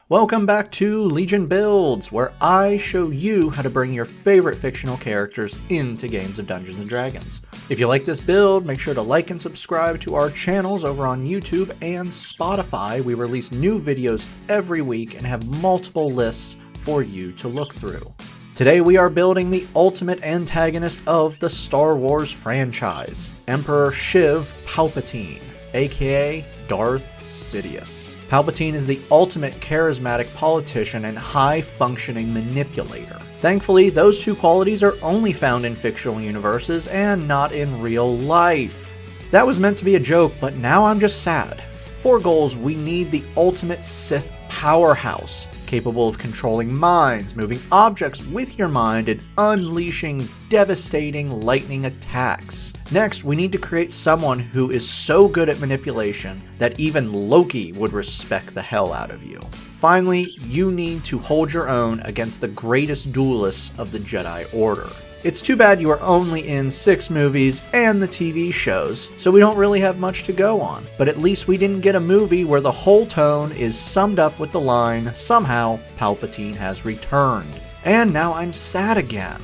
Welcome back to Legion Builds, where I show you how to bring your favorite fictional characters into games of Dungeons & Dragons. If you like this build, make sure to like and subscribe to our channels over on YouTube and Spotify. We release new videos every week and have multiple lists for you to look through. Today we are building the ultimate antagonist of the Star Wars franchise, Emperor Shiv Palpatine, aka Darth Sidious. Palpatine is the ultimate charismatic politician and high-functioning manipulator. Thankfully, those two qualities are only found in fictional universes and not in real life. That was meant to be a joke, but now I'm just sad. For goals, we need the ultimate Sith powerhouse, capable of controlling minds, moving objects with your mind, and unleashing devastating lightning attacks. Next, we need to create someone who is so good at manipulation that even Loki would respect the hell out of you. Finally, you need to hold your own against the greatest duelists of the Jedi Order. It's too bad you are only in 6 movies and the TV shows, so we don't really have much to go on. But at least we didn't get a movie where the whole tone is summed up with the line, "Somehow, Palpatine has returned." And now I'm sad again.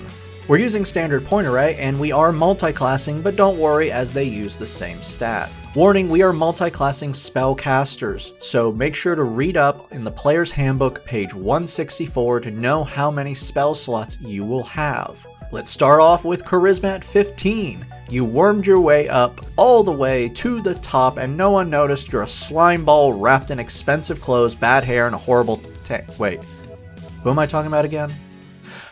We're using standard point array and we are multi-classing, but don't worry as they use the same stat. Warning, we are multi-classing spellcasters, so make sure to read up in the player's handbook page 164 to know how many spell slots you will have. Let's start off with Charisma at 15. You wormed your way up all the way to the top and no one noticed you're a slime ball wrapped in expensive clothes, bad hair, and a horrible wait, who am I talking about again?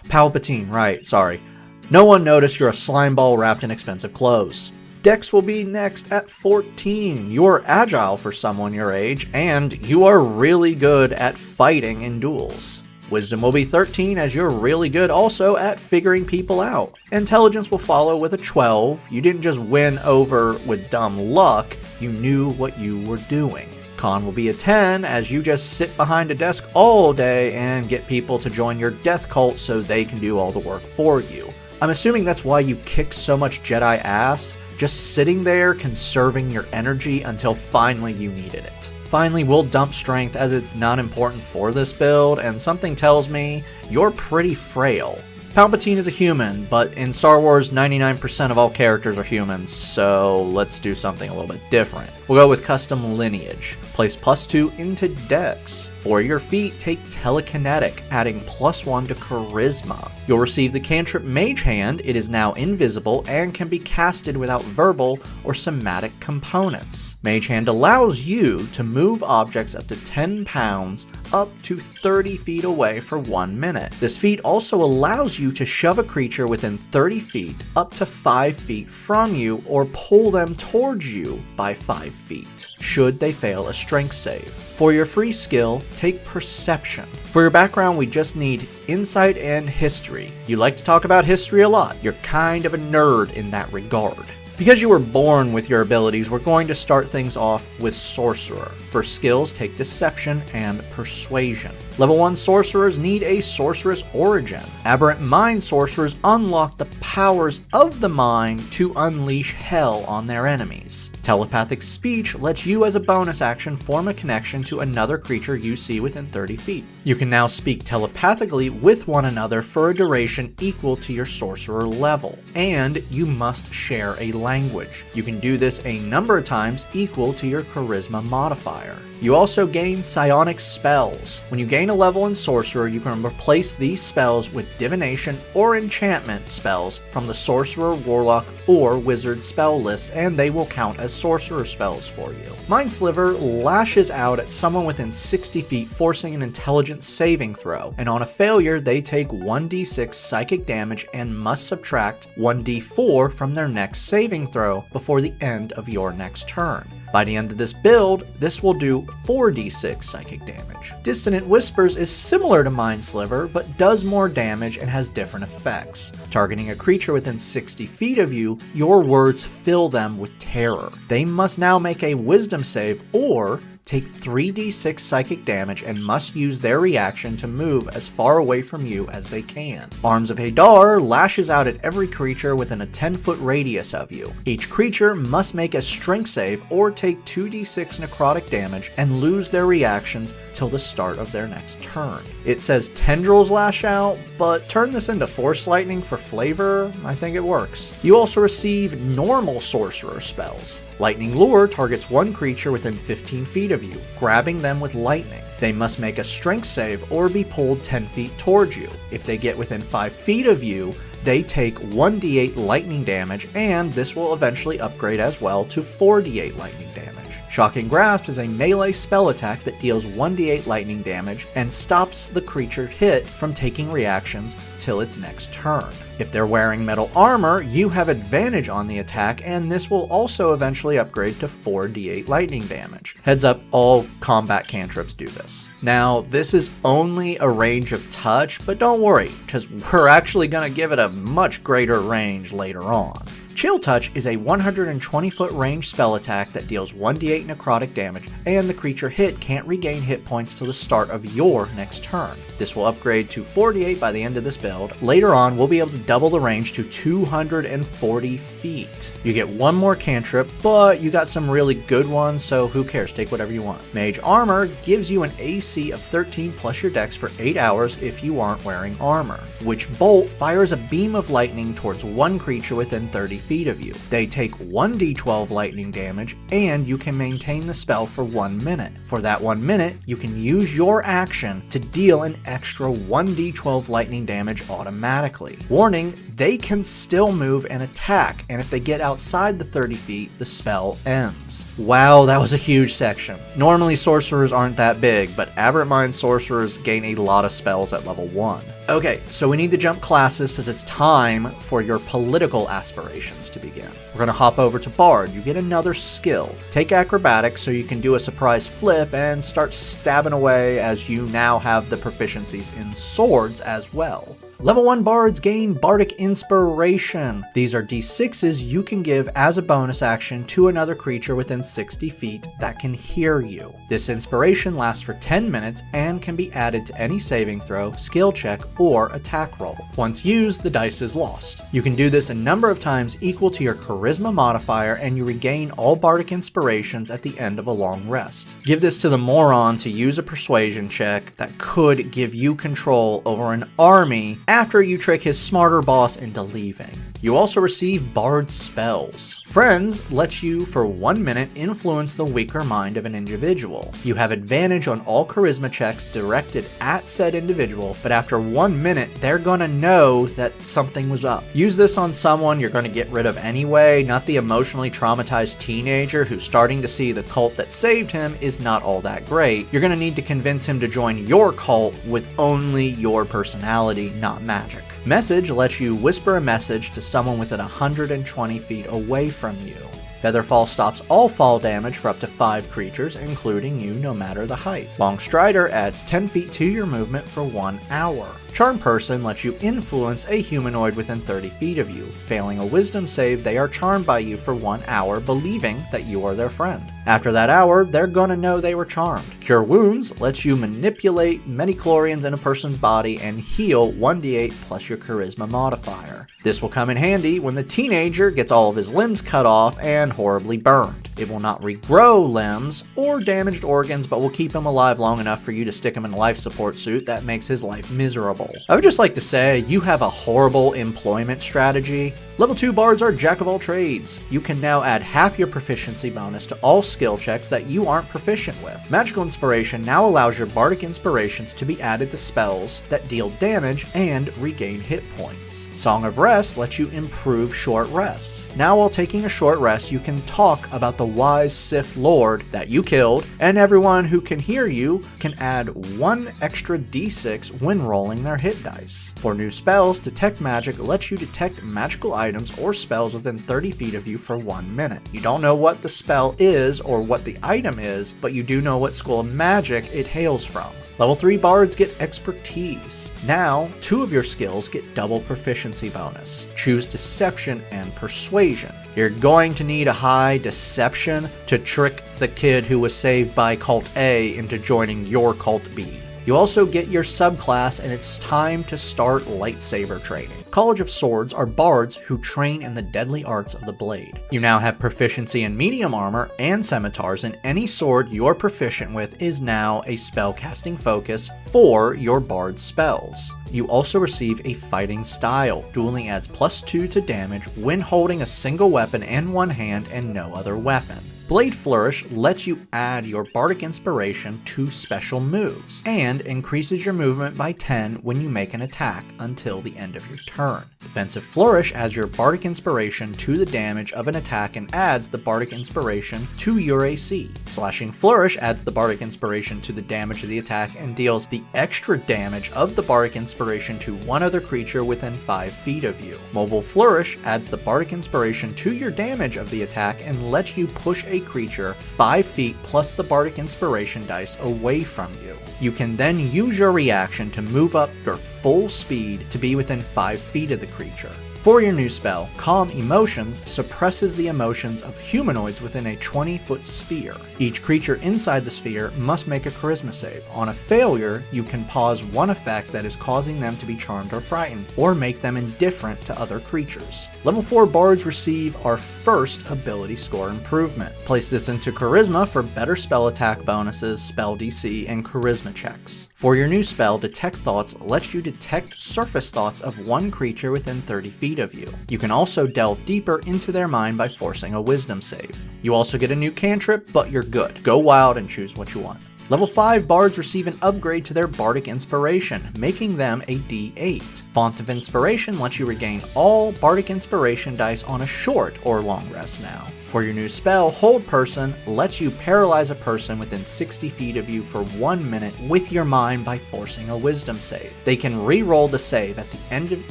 Palpatine, right, sorry. No one noticed you're a slime ball wrapped in expensive clothes. Dex will be next at 14. You're agile for someone your age, and you are really good at fighting in duels. Wisdom will be 13 as you're really good also at figuring people out. Intelligence will follow with a 12. You didn't just win over with dumb luck, you knew what you were doing. Con will be a 10 as you just sit behind a desk all day and get people to join your death cult so they can do all the work for you. I'm assuming that's why you kick so much Jedi ass, just sitting there conserving your energy until finally you needed it. Finally, we'll dump strength as it's not important for this build, and something tells me you're pretty frail. Palpatine is a human, but in Star Wars 99% of all characters are humans, so let's do something a little bit different. We'll go with custom lineage. Place +2 into Dex. For your feat, take telekinetic, adding +1 to charisma. You'll receive the cantrip Mage Hand. It is now invisible and can be casted without verbal or somatic components. Mage Hand allows you to move objects up to 10 pounds up to 30 feet away for 1 minute. This feat also allows you to shove a creature within 30 feet up to 5 feet from you or pull them towards you by 5 feet, should they fail a strength save. For your free skill, take Perception. For your background, we just need Insight and History. You like to talk about history a lot. You're kind of a nerd in that regard. Because you were born with your abilities, we're going to start things off with Sorcerer. For skills, take Deception and Persuasion. Level 1 Sorcerers need a Sorceress origin. Aberrant Mind Sorcerers unlock the powers of the mind to unleash hell on their enemies. Telepathic Speech lets you as a bonus action form a connection to another creature you see within 30 feet. You can now speak telepathically with one another for a duration equal to your Sorcerer level. And you must share a language. You can do this a number of times equal to your Charisma modifier. You also gain psionic spells. When you gain a level in Sorcerer, you can replace these spells with divination or enchantment spells from the Sorcerer, Warlock, or Wizard spell list, and they will count as Sorcerer spells for you. Mind Sliver lashes out at someone within 60 feet, forcing an intelligence saving throw, and on a failure, they take 1d6 psychic damage and must subtract 1d4 from their next saving throw before the end of your next turn. By the end of this build, this will do 4d6 psychic damage. Dissonant Whispers is similar to Mind Sliver, but does more damage and has different effects. Targeting a creature within 60 feet of you, your words fill them with terror. They must now make a Wisdom save or take 3d6 psychic damage and must use their reaction to move as far away from you as they can. Arms of Hadar lashes out at every creature within a 10-foot radius of you. Each creature must make a strength save or take 2d6 necrotic damage and lose their reactions till the start of their next turn. It says Tendrils lash out, but turn this into Force Lightning for flavor, I think it works. You also receive normal Sorcerer spells. Lightning Lure targets one creature within 15 feet of you, grabbing them with lightning. They must make a strength save or be pulled 10 feet towards you. If they get within 5 feet of you, they take 1d8 lightning damage, and this will eventually upgrade as well to 4d8 lightning damage. Shocking Grasp is a melee spell attack that deals 1d8 lightning damage and stops the creature hit from taking reactions till its next turn. If they're wearing metal armor, you have advantage on the attack, and this will also eventually upgrade to 4d8 lightning damage. Heads up, all combat cantrips do this. Now, this is only a range of touch, but don't worry, because we're actually going to give it a much greater range later on. Chill Touch is a 120-foot range spell attack that deals 1d8 necrotic damage, and the creature hit can't regain hit points till the start of your next turn. This will upgrade to 4d8 by the end of this build. Later on, we'll be able to double the range to 240 feet. You get one more cantrip, but you got some really good ones, so who cares? Take whatever you want. Mage Armor gives you an AC of 13 plus your dex for 8 hours if you aren't wearing armor. Witch Bolt fires a beam of lightning towards one creature within 30 feet of you. They take 1d12 lightning damage, and you can maintain the spell for 1 minute. For that 1 minute, you can use your action to deal an extra 1d12 lightning damage automatically. Warning, they can still move and attack, and if they get outside the 30 feet, the spell ends. Wow, that was a huge section. Normally sorcerers aren't that big, but Aberrant Mind sorcerers gain a lot of spells at level 1. Okay, so we need to jump classes as it's time for your political aspirations to begin. We're going to hop over to Bard. You get another skill. Take Acrobatics so you can do a surprise flip and start stabbing away, as you now have the proficiencies in swords as well. Level 1 Bards gain Bardic Inspiration. These are d6s you can give as a bonus action to another creature within 60 feet that can hear you. This inspiration lasts for 10 minutes and can be added to any saving throw, skill check, or attack roll. Once used, the dice is lost. You can do this a number of times equal to your Charisma modifier, and you regain all Bardic Inspirations at the end of a long rest. Give this to the moron to use a Persuasion check that could give you control over an army after you trick his smarter boss into leaving. You also receive Bard spells. Friends lets you for 1 minute influence the weaker mind of an individual. You have advantage on all charisma checks directed at said individual, but after 1 minute, they're gonna know that something was up. Use this on someone you're gonna get rid of anyway, not the emotionally traumatized teenager who's starting to see the cult that saved him is not all that great. You're gonna need to convince him to join your cult with only your personality, not magic. Message lets you whisper a message to someone within 120 feet away from you. Featherfall stops all fall damage for up to 5 creatures, including you, no matter the height. Long Strider adds 10 feet to your movement for 1 hour. Charm Person lets you influence a humanoid within 30 feet of you. Failing a wisdom save, they are charmed by you for 1 hour, believing that you are their friend. After that hour, they're gonna know they were charmed. Cure Wounds lets you manipulate metachlorians in a person's body and heal 1d8 plus your charisma modifier. This will come in handy when the teenager gets all of his limbs cut off and horribly burned. It will not regrow limbs or damaged organs, but will keep him alive long enough for you to stick him in a life support suit that makes his life miserable. I would just like to say, you have a horrible employment strategy. Level 2 Bards are Jack of all trades. You can now add half your proficiency bonus to all skill checks that you aren't proficient with. Magical Inspiration now allows your Bardic Inspirations to be added to spells that deal damage and regain hit points. Song of Rest lets you improve short rests. Now while taking a short rest, you can talk about the wise Sith Lord that you killed, and everyone who can hear you can add 1 extra d6 when rolling their hit dice. For new spells, Detect Magic lets you detect magical items or spells within 30 feet of you for 1 minute. You don't know what the spell is or what the item is, but you do know what school of magic it hails from. Level 3 Bards get Expertise. Now, 2 of your skills get double proficiency bonus. Choose Deception and Persuasion. You're going to need a high Deception to trick the kid who was saved by Cult A into joining your Cult B. You also get your subclass, and it's time to start lightsaber training. College of Swords are bards who train in the deadly arts of the blade. You now have proficiency in medium armor and scimitars, and any sword you're proficient with is now a spellcasting focus for your bard spells. You also receive a fighting style. Dueling adds +2 to damage when holding a single weapon in one hand and no other weapon. Blade Flourish lets you add your Bardic Inspiration to special moves, and increases your movement by 10 when you make an attack until the end of your turn. Defensive Flourish adds your Bardic Inspiration to the damage of an attack and adds the Bardic Inspiration to your AC. Slashing Flourish adds the Bardic Inspiration to the damage of the attack and deals the extra damage of the Bardic Inspiration to one other creature within 5 feet of you. Mobile Flourish adds the Bardic Inspiration to your damage of the attack and lets you push a creature 5 feet plus the Bardic Inspiration dice away from you. You can then use your reaction to move up your full speed to be within 5 feet of the creature. For your new spell, Calm Emotions suppresses the emotions of humanoids within a 20-foot sphere. Each creature inside the sphere must make a charisma save. On a failure, you can pause one effect that is causing them to be charmed or frightened, or make them indifferent to other creatures. Level 4 bards receive our first ability score improvement. Place this into charisma for better spell attack bonuses, spell DC, and charisma checks. For your new spell, Detect Thoughts lets you detect surface thoughts of one creature within 30 feet of you. You can also delve deeper into their mind by forcing a wisdom save. You also get a new cantrip, but you're good. Go wild and choose what you want. Level 5 bards receive an upgrade to their Bardic Inspiration, making them a D8. Font of Inspiration lets you regain all Bardic Inspiration dice on a short or long rest now. For your new spell, Hold Person lets you paralyze a person within 60 feet of you for 1 minute with your mind by forcing a wisdom save. They can re-roll the save at the end of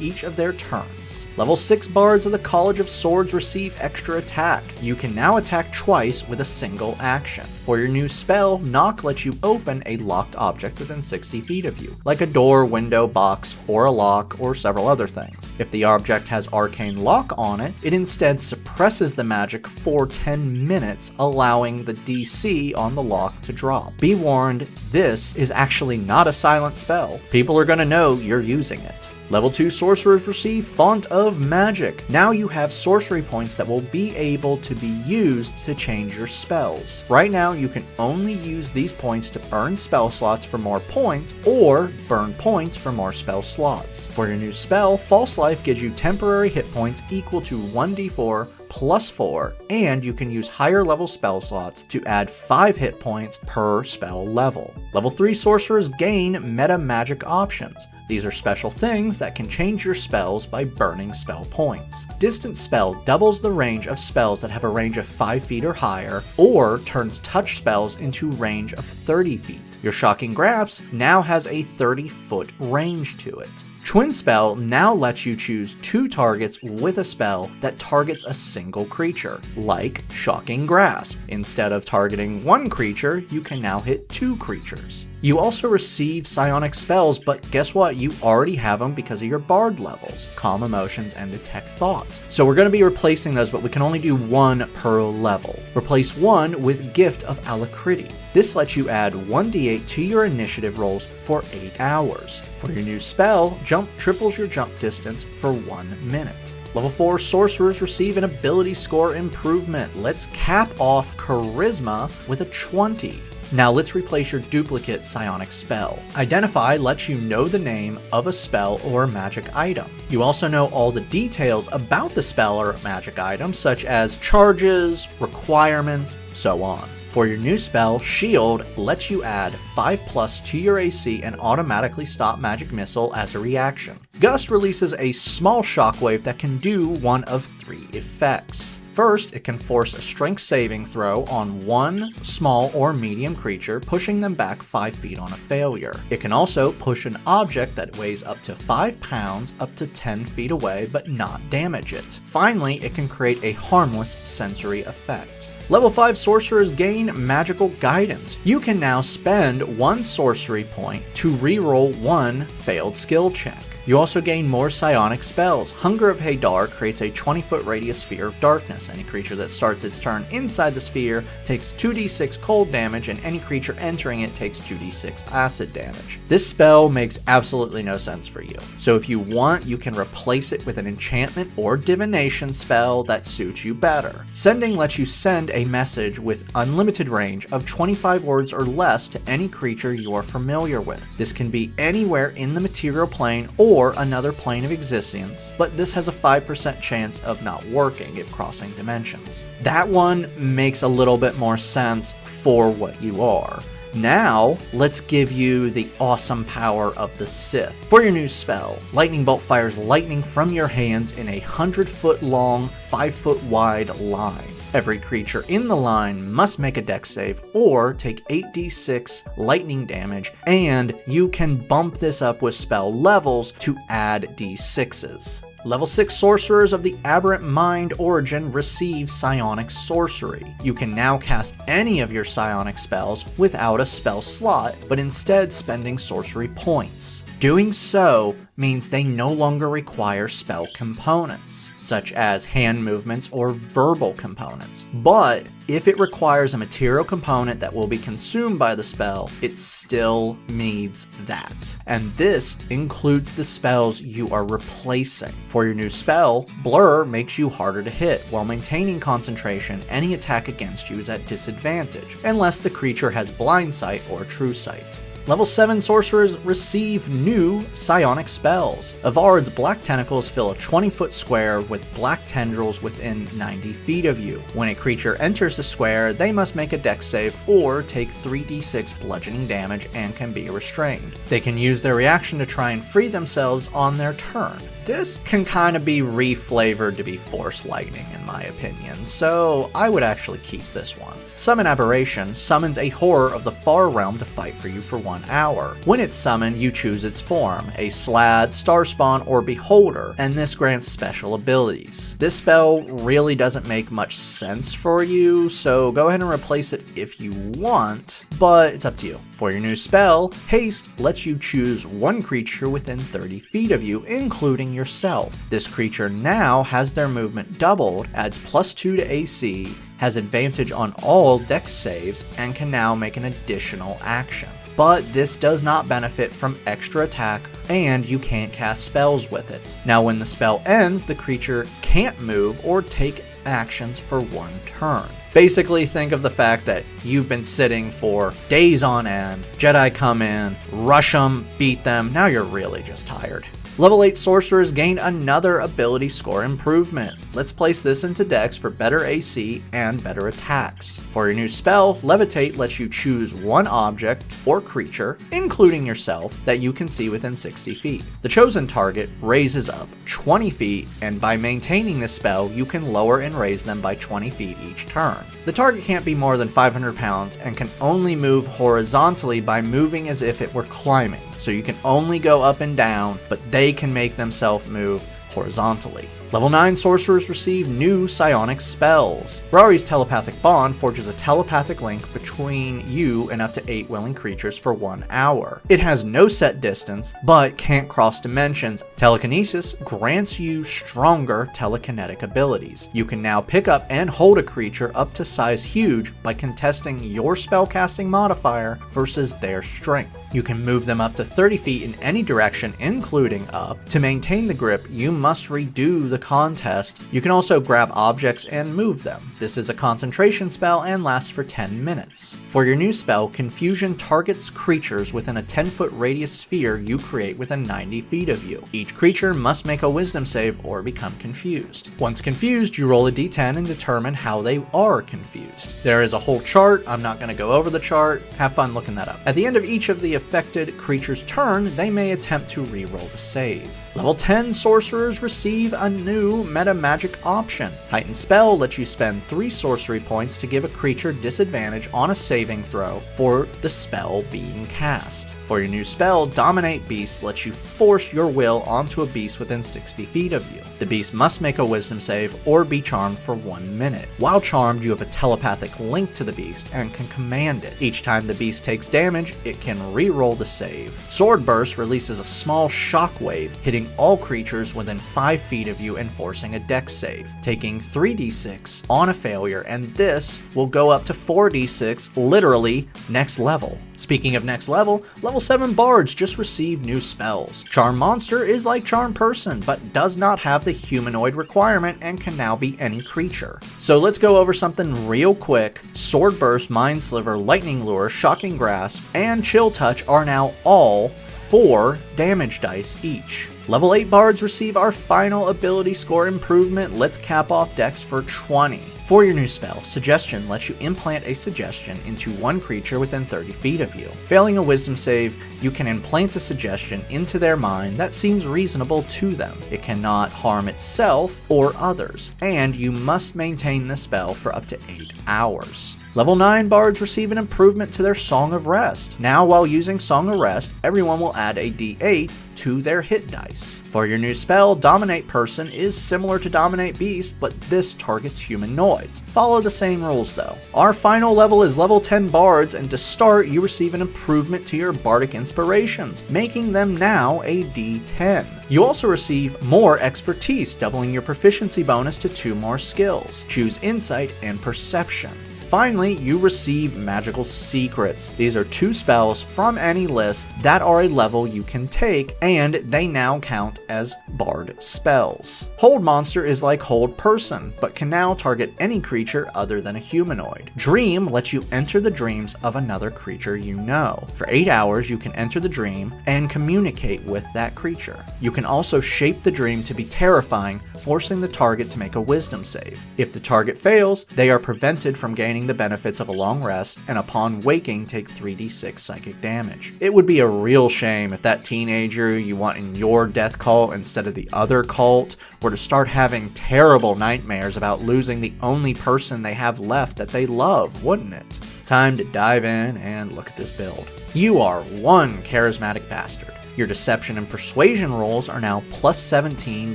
each of their turns. Level 6 bards of the College of Swords receive extra attack. You can now attack twice with a single action. For your new spell, Knock lets you open a locked object within 60 feet of you, like a door, window, box, or a lock, or several other things. If the object has Arcane Lock on it, it instead suppresses the magic for 10 minutes, allowing the DC on the lock to drop. Be warned, this is actually not a silent spell. People are gonna know you're using it. Level 2 sorcerers receive Font of Magic. Now you have sorcery points that will be able to be used to change your spells. Right now you can only use these points to earn spell slots for more points, or burn points for more spell slots. For your new spell, False Life gives you temporary hit points equal to 1d4 plus 4, and you can use higher level spell slots to add 5 hit points per spell level. Level 3 sorcerers gain meta magic options. These are special things that can change your spells by burning spell points. Distant Spell doubles the range of spells that have a range of 5 feet or higher, or turns touch spells into range of 30 feet. Your Shocking Grasp now has a 30-foot range to it. Twin Spell now lets you choose 2 targets with a spell that targets a single creature, like Shocking Grasp. Instead of targeting 1 creature, you can now hit 2 creatures. You also receive psionic spells, but guess what? You already have them because of your bard levels, Calm Emotions and Detect Thoughts. So we're going to be replacing those, but we can only do 1 per level. Replace 1 with Gift of Alacrity. This lets you add 1d8 to your initiative rolls for 8 hours. For your new spell, Jump triples your jump distance for 1 minute. Level 4 sorcerers receive an ability score improvement. Let's cap off Charisma with a 20. Now let's replace your duplicate psionic spell. Identify lets you know the name of a spell or magic item. You also know all the details about the spell or magic item, such as charges, requirements, so on. For your new spell, Shield lets you add 5+ to your AC and automatically stop magic missile as a reaction. Gust releases a small shockwave that can do one of 3 effects. First, it can force a strength saving throw on 1 small or medium creature, pushing them back 5 feet on a failure. It can also push an object that weighs up to 5 pounds up to 10 feet away but not damage it. Finally, it can create a harmless sensory effect. Level 5 sorcerers gain magical guidance. You can now spend 1 sorcery point to reroll 1 failed skill check. You also gain more psionic spells. Hunger of Hadar creates a 20-foot radius sphere of darkness. Any creature that starts its turn inside the sphere takes 2d6 cold damage, and any creature entering it takes 2d6 acid damage. This spell makes absolutely no sense for you, so if you want, you can replace it with an enchantment or divination spell that suits you better. Sending lets you send a message with unlimited range of 25 words or less to any creature you are familiar with. This can be anywhere in the material plane or another plane of existence, but this has a 5% chance of not working if crossing dimensions. That one makes a little bit more sense for what you are. Now, let's give you the awesome power of the Sith. For your new spell, Lightning Bolt fires lightning from your hands in a 100-foot long, 5-foot wide line. Every creature in the line must make a dex save or take 8d6 lightning damage, and you can bump this up with spell levels to add d6s. Level 6 Sorcerers of the Aberrant Mind origin receive Psionic Sorcery. You can now cast any of your psionic spells without a spell slot, but instead spending sorcery points. Doing so means they no longer require spell components, such as hand movements or verbal components. But if it requires a material component that will be consumed by the spell, it still needs that. And this includes the spells you are replacing. For your new spell, Blur makes you harder to hit. While maintaining concentration, any attack against you is at disadvantage, unless the creature has blind sight or true sight. Level 7 Sorcerers receive new psionic spells. Avard's black tentacles fill a 20-foot square with black tendrils within 90 feet of you. When a creature enters the square, they must make a dex save or take 3d6 bludgeoning damage and can be restrained. They can use their reaction to try and free themselves on their turn. This can kind of be reflavored to be Force Lightning in my opinion, so I would actually keep this one. Summon Aberration summons a horror of the far realm to fight for you for 1 hour. When it's summoned, you choose its form, a Slad, Starspawn, or Beholder, and this grants special abilities. This spell really doesn't make much sense for you, so go ahead and replace it if you want, but it's up to you. For your new spell, Haste lets you choose one creature within 30 feet of you, including yourself. This creature now has their movement doubled, adds +2 to AC, has advantage on all dex saves, and can now make an additional action. But this does not benefit from extra attack, and you can't cast spells with it. Now when the spell ends, the creature can't move or take actions for 1 turn. Basically, think of the fact that you've been sitting for days on end, Jedi come in, rush them, beat them, now you're really just tired. Level 8 Sorcerers gain another ability score improvement. Let's place this into Dex for better AC and better attacks. For your new spell, Levitate lets you choose one object or creature, including yourself, that you can see within 60 feet. The chosen target raises up 20 feet, and by maintaining this spell, you can lower and raise them by 20 feet each turn. The target can't be more than 500 pounds and can only move horizontally by moving as if it were climbing. So you can only go up and down, but they can make themselves move horizontally. Level 9 Sorcerers receive new psionic spells. Rari's Telepathic Bond forges a telepathic link between you and up to 8 willing creatures for 1 hour. It has no set distance, but can't cross dimensions. Telekinesis grants you stronger telekinetic abilities. You can now pick up and hold a creature up to size huge by contesting your spellcasting modifier versus their strength. You can move them up to 30 feet in any direction, including up. To maintain the grip, you must redo the contest. You can also grab objects and move them. This is a concentration spell and lasts for 10 minutes. For your new spell, Confusion targets creatures within a 10-foot radius sphere you create within 90 feet of you. Each creature must make a wisdom save or become confused. Once confused, you roll a d10 and determine how they are confused. There is a whole chart. I'm not going to go over the chart. Have fun looking that up. At the end of each of the affected creature's turn, they may attempt to re-roll the save. Level 10 Sorcerers receive a new meta magic option. Heightened Spell lets you spend 3 sorcery points to give a creature disadvantage on a saving throw for the spell being cast. For your new spell, Dominate Beast lets you force your will onto a beast within 60 feet of you. The beast must make a wisdom save or be charmed for 1 minute. While charmed, you have a telepathic link to the beast and can command it. Each time the beast takes damage, it can re-roll the save. Sword Burst releases a small shockwave, hitting hitting all creatures within 5 feet of you and forcing a dex save, taking 3d6 on a failure, and this will go up to 4d6, literally next level. Speaking of next level, level 7 bards just received new spells. Charm monster is like charm person, but does not have the humanoid requirement and can now be any creature. So let's go over something real quick. Sword burst, mind sliver, lightning lure, shocking grasp, and chill touch are now all 4 damage dice each. Level 8 bards receive our final ability score improvement. Let's cap off dex for 20. For your new spell, Suggestion lets you implant a suggestion into one creature within 30 feet of you. Failing a wisdom save, you can implant a suggestion into their mind that seems reasonable to them. It cannot harm itself or others, and you must maintain the spell for up to 8 hours. Level 9 bards receive an improvement to their Song of Rest. Now while using Song of Rest, everyone will add a d8 to their hit dice. For your new spell, Dominate Person is similar to Dominate Beast, but this targets humanoids. Follow the same rules though. Our final level is level 10 bards, and to start you receive an improvement to your bardic inspirations, making them now a d10. You also receive more expertise, doubling your proficiency bonus to 2 more skills. Choose Insight and Perception. Finally, you receive Magical Secrets. These are 2 spells from any list that are a level you can take, and they now count as Bard spells. Hold Monster is like Hold Person, but can now target any creature other than a humanoid. Dream lets you enter the dreams of another creature you know. For 8 hours, you can enter the dream and communicate with that creature. You can also shape the dream to be terrifying, forcing the target to make a wisdom save. If the target fails, they are prevented from gaining the benefits of a long rest, and upon waking take 3d6 psychic damage. It would be a real shame if that teenager you want in your death cult instead of the other cult were to start having terrible nightmares about losing the only person they have left that they love, wouldn't it? Time to dive in and look at this build. You are one charismatic bastard. Your deception and persuasion rolls are now plus 17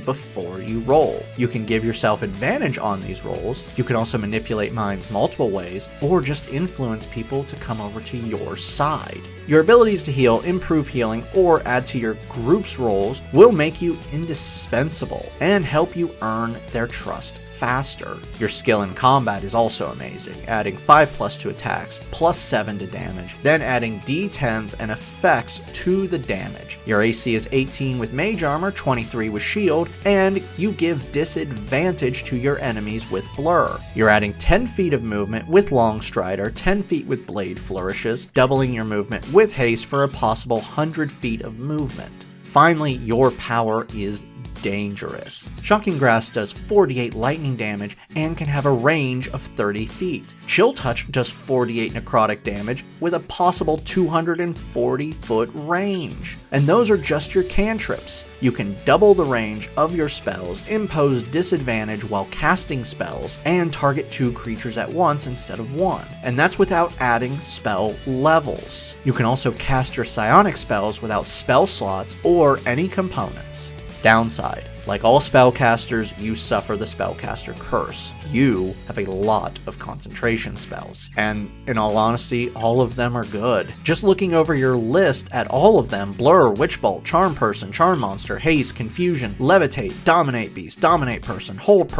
before you roll. You can give yourself advantage on these rolls. You can also manipulate minds multiple ways, or just influence people to come over to your side. Your abilities to heal, improve healing, or add to your group's rolls will make you indispensable and help you earn their trust faster. Your skill in combat is also amazing, adding 5+ to attacks, plus 7 to damage, then adding d10s and effects to the damage. Your AC is 18 with mage armor, 23 with shield, and you give disadvantage to your enemies with blur. You're adding 10 feet of movement with long strider, 10 feet with blade flourishes, doubling your movement with haste for a possible 100 feet of movement. Finally, your power is dangerous. Shocking Grasp does 48 lightning damage and can have a range of 30 feet. Chill Touch does 48 necrotic damage with a possible 240 foot range. And those are just your cantrips. You can double the range of your spells, impose disadvantage while casting spells, and target 2 creatures at once instead of 1. And that's without adding spell levels. You can also cast your psionic spells without spell slots or any components. Downside: like all spellcasters, you suffer the spellcaster curse. You have a lot of concentration spells, and in all honesty, all of them are good. Just looking over your list at all of them: Blur, Witch Bolt, Charm Person, Charm Monster, Haste, Confusion, Levitate, Dominate Beast, Dominate Person, Hold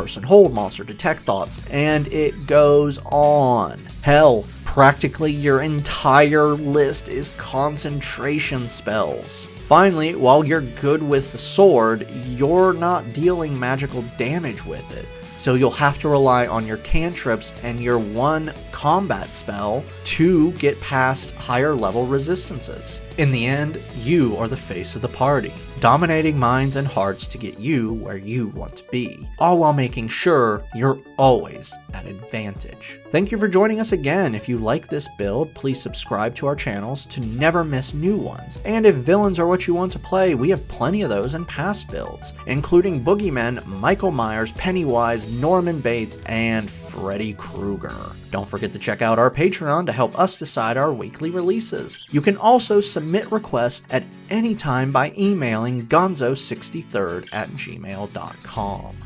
Monster, Detect Thoughts, and it goes on. Hell, practically your entire list is concentration spells. Finally, while you're good with the sword, you're not dealing magical damage with it, so you'll have to rely on your cantrips and your 1 combat spell to get past higher level resistances. In the end, you are the face of the party, dominating minds and hearts to get you where you want to be, all while making sure you're always at advantage. Thank you for joining us again. If you like this build, please subscribe to our channels to never miss new ones. And if villains are what you want to play, we have plenty of those in past builds, including Boogeyman, Michael Myers, Pennywise, Norman Bates, and Freddy Krueger. Don't forget to check out our Patreon to help us decide our weekly releases. You can also submit requests at any time by emailing gonzo63rd@gmail.com.